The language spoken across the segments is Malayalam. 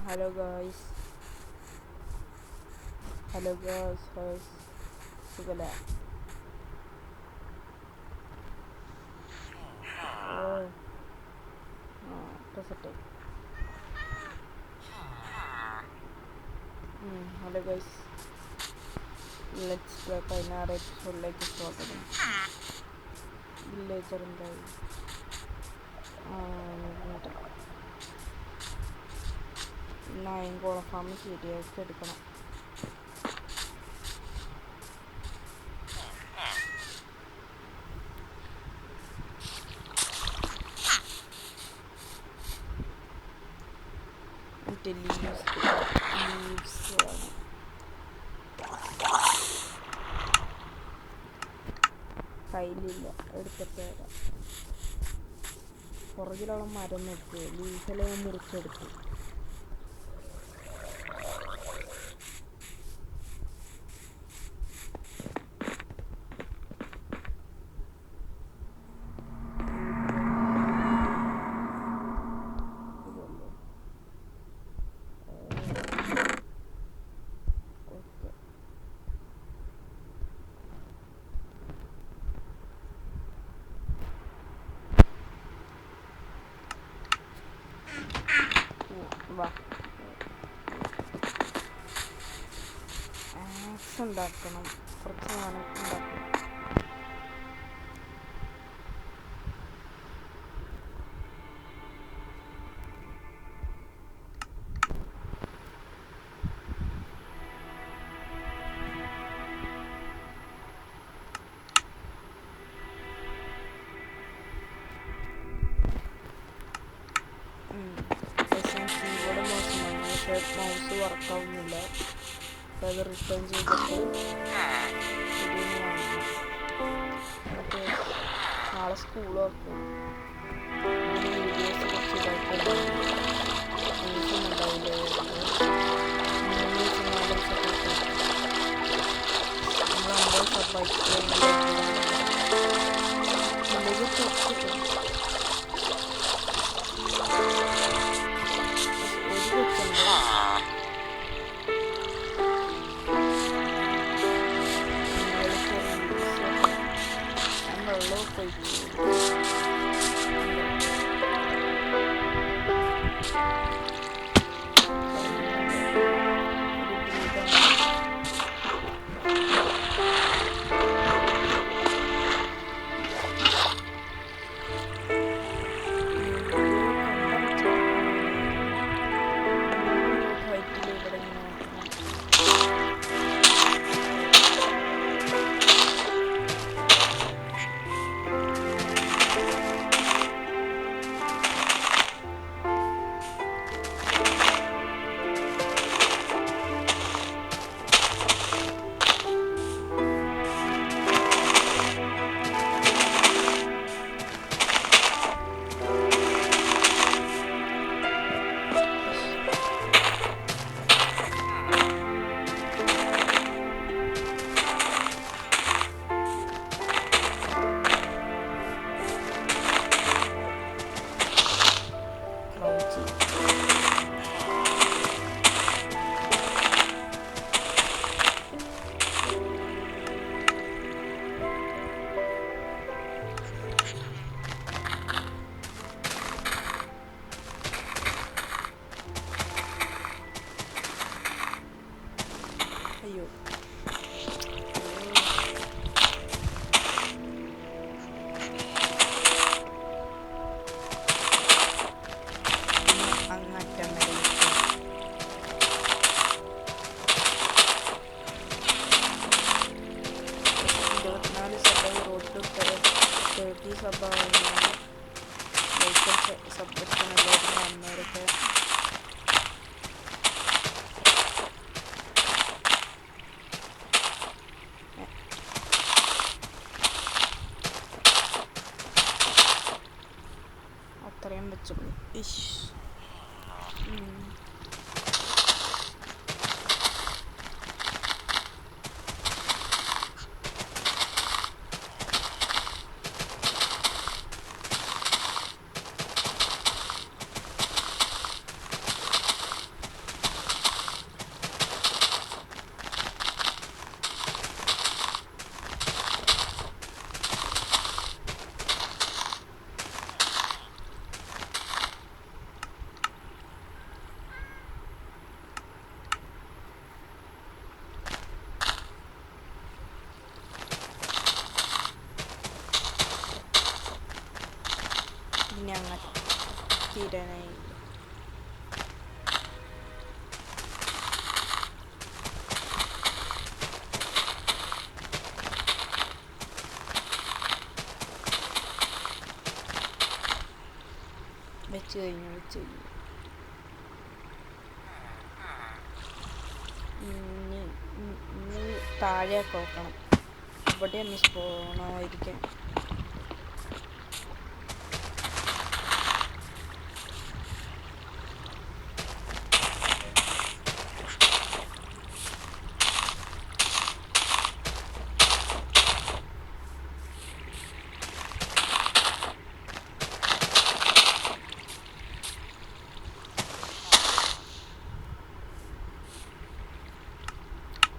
Hello guys. Hello guys. സുഖല്ലേ? സെറ്റായി. ഹലോ ഗൈസ്, ലെറ്റ്സ് പ്ലേ 16 എപ്പിസോഡിലേക്ക് സ്വാഗതം. വില്ലേജർ എന്തായി? നായങ്കോള ഫാം ശരിയാക്കി എടുക്കണം. ലീവ്സ് കയ്യിലില്ല, എടുത്തിട്ട് വരാം. പുറകിലുള്ള മരം നോക്കുക, ലീവ്സെല്ലാം ഞാൻ മുറിച്ചെടുത്തു. ആക്സ് ഉണ്ടാക്കണം, കുറച്ച് സാധനം ഉണ്ടാക്കണം. കീബോർഡ് മോശമാണ്, പക്ഷേ മൗസ് വർക്കാവുന്നില്ല. അപ്പോൾ അത് റിട്ടേൺ ചെയ്തിട്ട് ഇതിന് വാങ്ങണം. എന്നിട്ട് നാളെ സ്കൂൾ തുറക്കും. വീഡിയോസ് കുറച്ച് ഇതായിട്ട് ന്യൂസൊന്നും ഉണ്ടാവില്ല. 3 ദിവസം 4 ദിവസമൊക്കെ നമ്മൾ 50 സബ്ബായിട്ട് കുറച്ചിട്ട് തീരാനായി. വെച്ച് കഴിഞ്ഞു. ഇനി താഴെയൊക്കെ നോക്കണം. ഇവിടെ ഒന്ന് സ്പോണായിരിക്കാം.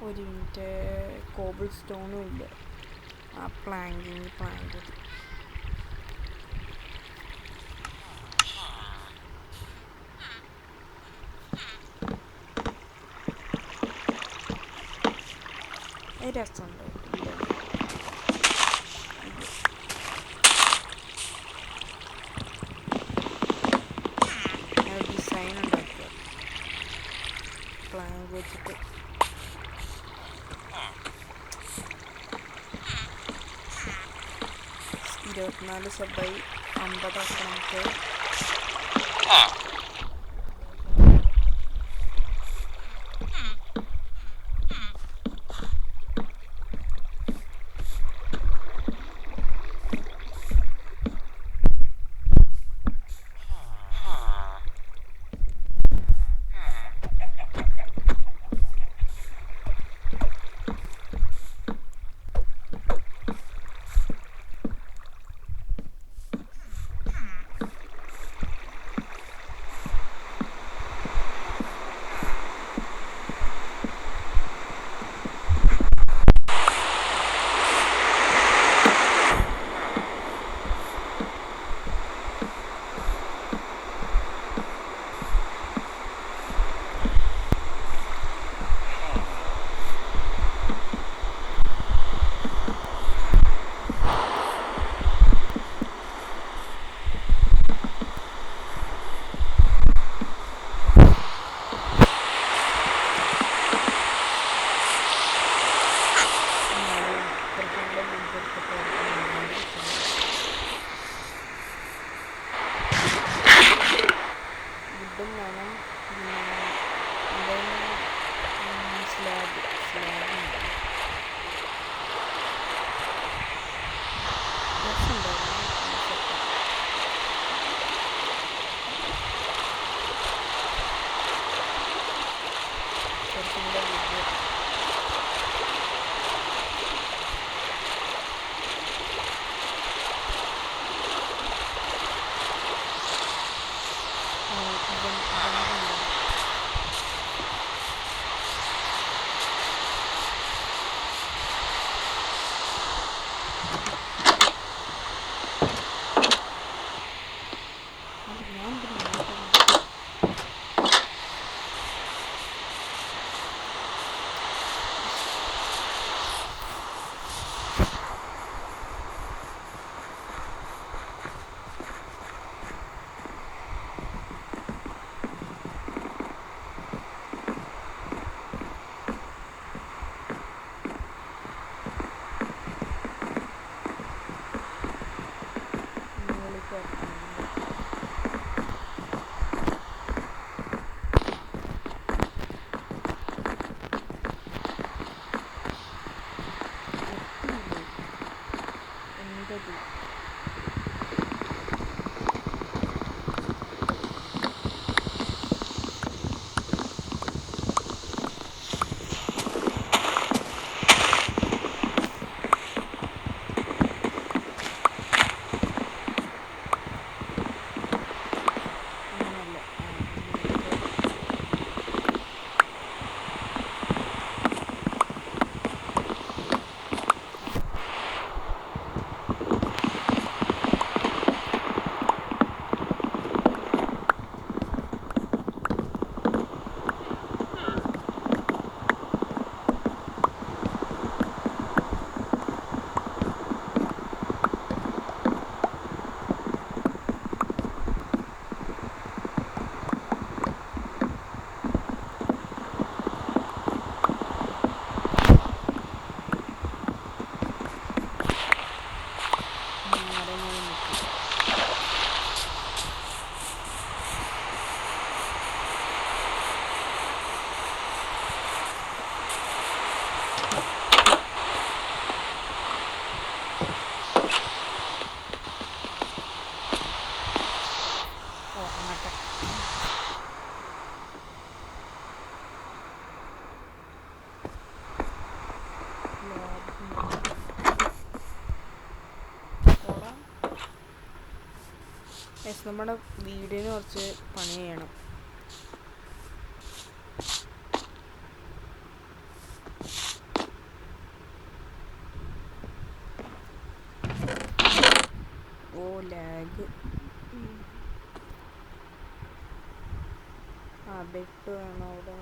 ഒരു മിനിറ്റ്, കോബിൾ സ്റ്റോണും ഇല്ല. ആ പ്ലാങ്ക് രസമുണ്ടോ? ഡിസൈൻ ഉണ്ടാക്കുക പ്ലാങ്ക് വെച്ചിട്ട്. 24 സബായി 50 ആക്കണമൊക്കെ. നമ്മുടെ വീടിന് കുറച്ച് പണി ചെയ്യണം. ഓ ലാഗ്. ബെഡ് വേണം അവിടെ.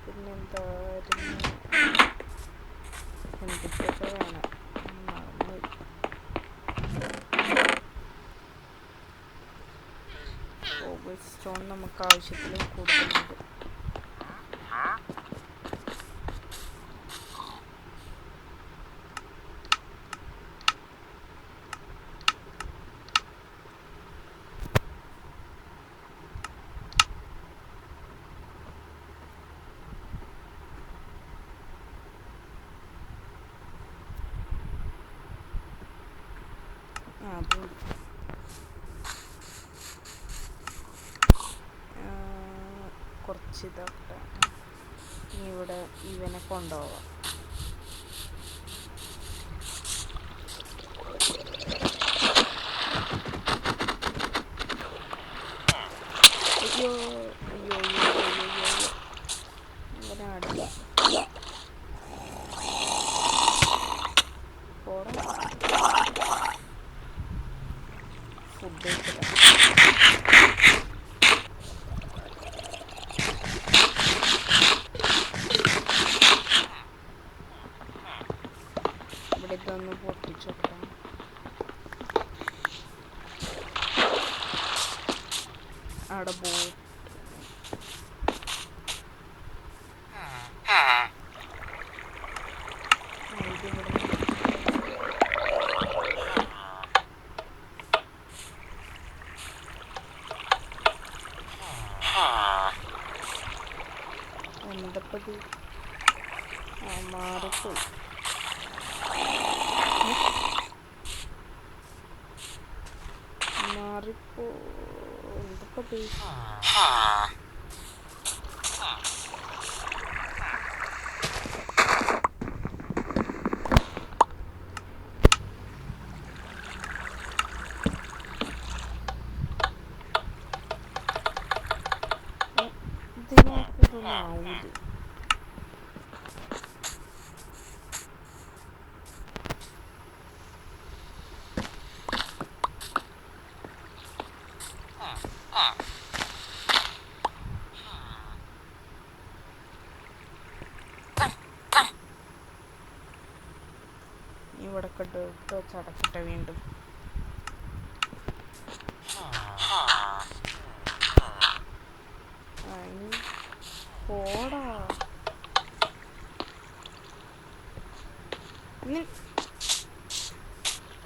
പിന്നെന്തായിരുന്നു, എന്തൊക്കെ വേണം. സ്റ്റോൺ നമുക്ക് ആവശ്യത്തിന് കൂടുതലുണ്ട്. കുറച്ച് ഇതൊക്കെ ഇവിടെ ഇവനെ കൊണ്ടുപോവാം. അയ്യോ അയ്യോ അയ്യോ അയ്യോ അയ്യോ ഇങ്ങനെ അടില്ല. ഫുഡ് കഴിക്കില്ല. ഇവിടെ ഇതൊന്ന് പൊട്ടിച്ചു വെക്കണം. അവിടെ പോവും. എന്തപ്പത് മാറിപ്പോയി. എന്തപ്പത് ഇതിനൊന്നും ആവൂല. ഇവിടെ ഇട്ട് ചടക്കട്ടെ വീണ്ടും. പോടാ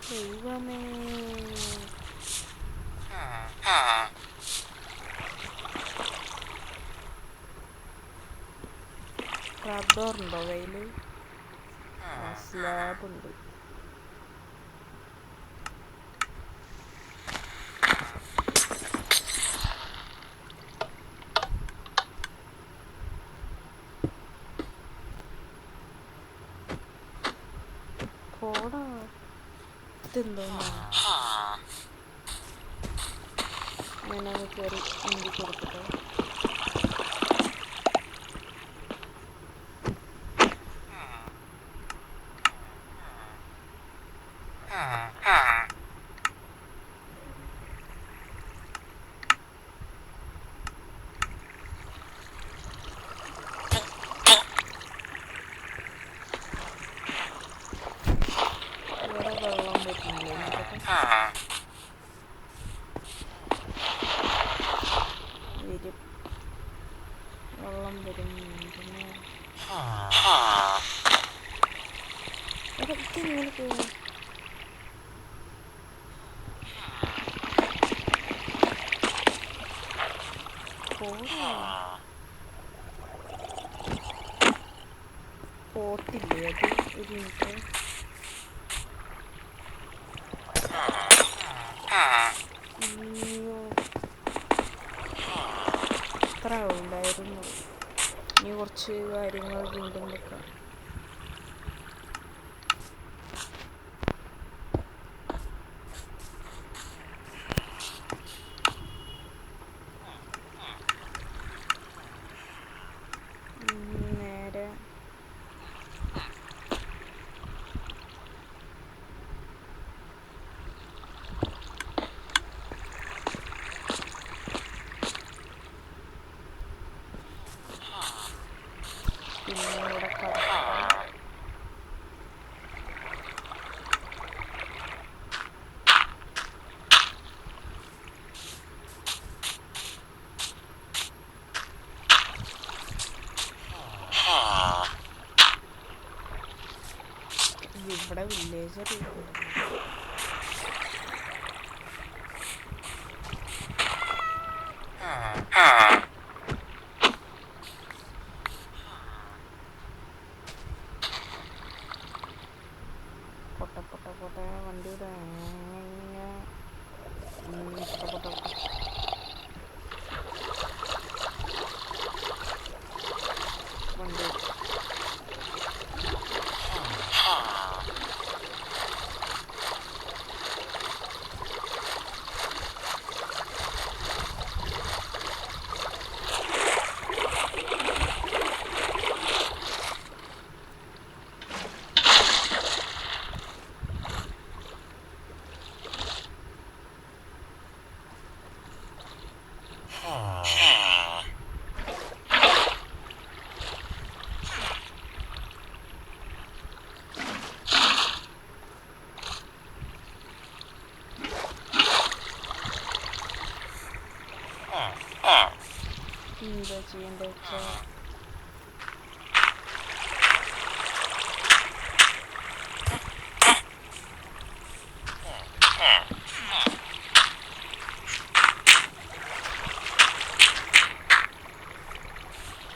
ദൈവമേ. ട്രാപ്പ് ഡോർ ഉണ്ടോ കയ്യിൽ? സ്ലാബ് ഉണ്ട്. പോടാ ഇതെന്തോ ഞാനത് കയറി എന്തി കൊടുക്കട്ടെ. വെള്ളം വരും. പിന്നെ ഇതെങ്ങനെ പോകും? പോട്ടില്ലേ അത്? ഒരു മിനിറ്റ്. ഇത്ര ഉണ്ടായിരുന്നു. ഇനി കുറച്ച് കാര്യങ്ങൾ വീണ്ടും വെക്കാം. സർജറി പൊട്ടെ വണ്ടിയുടെ പൊട്ടെ വണ്ടി എന്താ ചെയ്യേണ്ടത് വെച്ചാൽ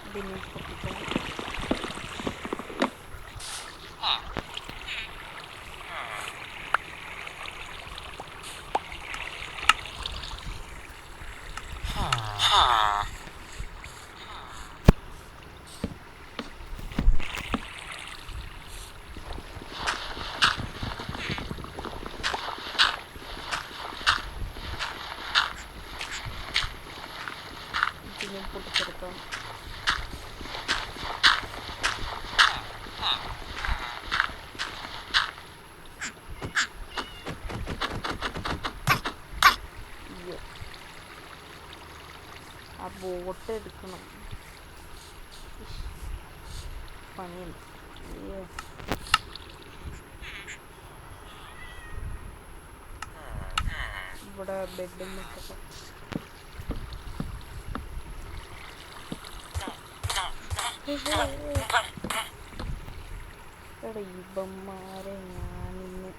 ഇതിനെ പൊട്ടിക്കണം. ഇതിനെ പൊട്ടിച്ചെടുക്കാം. ആ ബോട്ട് എടുക്കണം. പണിയുണ്ട്. ഇവിടെ ബെഡും ഒക്കെ ഇവന്മാരെ ഞാനിന്ന്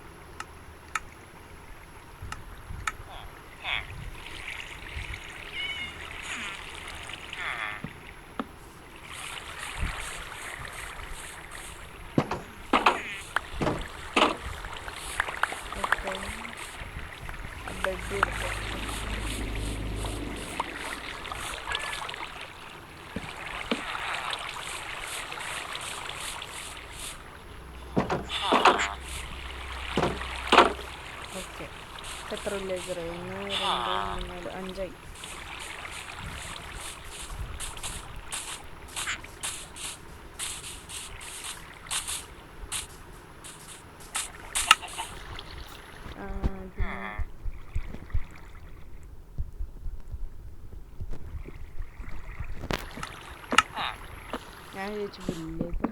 ബെഡ് എടുക്കാം. ഓക്കെ, എത്ര വില്ലേജ് 1 2 3 4 5 ഞാൻ ചോദിച്ചു വില്ലേജ്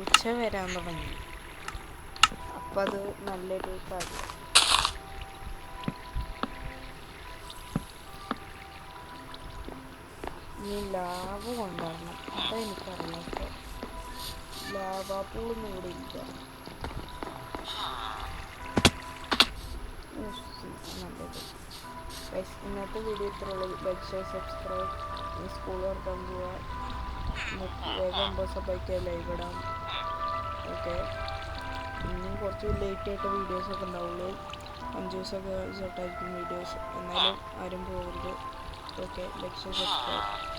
ഉച്ച വരാൻ തുടങ്ങി. അപ്പം അത് നല്ലൊരു കാര്യം. ഇനി ലാവ കൊണ്ടുവരണം. അതാ എനിക്കറിയാത്ത. ലാവ പൂളൊന്നും ഇവിടെ ഇല്ല. നല്ലത്. ഇന്നത്തെ വീഡിയോ ഇത്രയുള്ളൂ. Like share subscribe. സ്കൂൾ തുറക്കാൻ പോവാ. വേഗം ബൈക്ക് ലൈവ് ഇടാം. ഓക്കെ, ഇനിയും കുറച്ച് ലേറ്റായിട്ട് വീഡിയോസൊക്കെ ഉണ്ടാവുള്ളൂ. 5 ദിവസമൊക്കെ സെറ്റായിരിക്കും വീഡിയോസ്. എന്നാലും ആരും പോകരുത്. Okay, like share subscribe.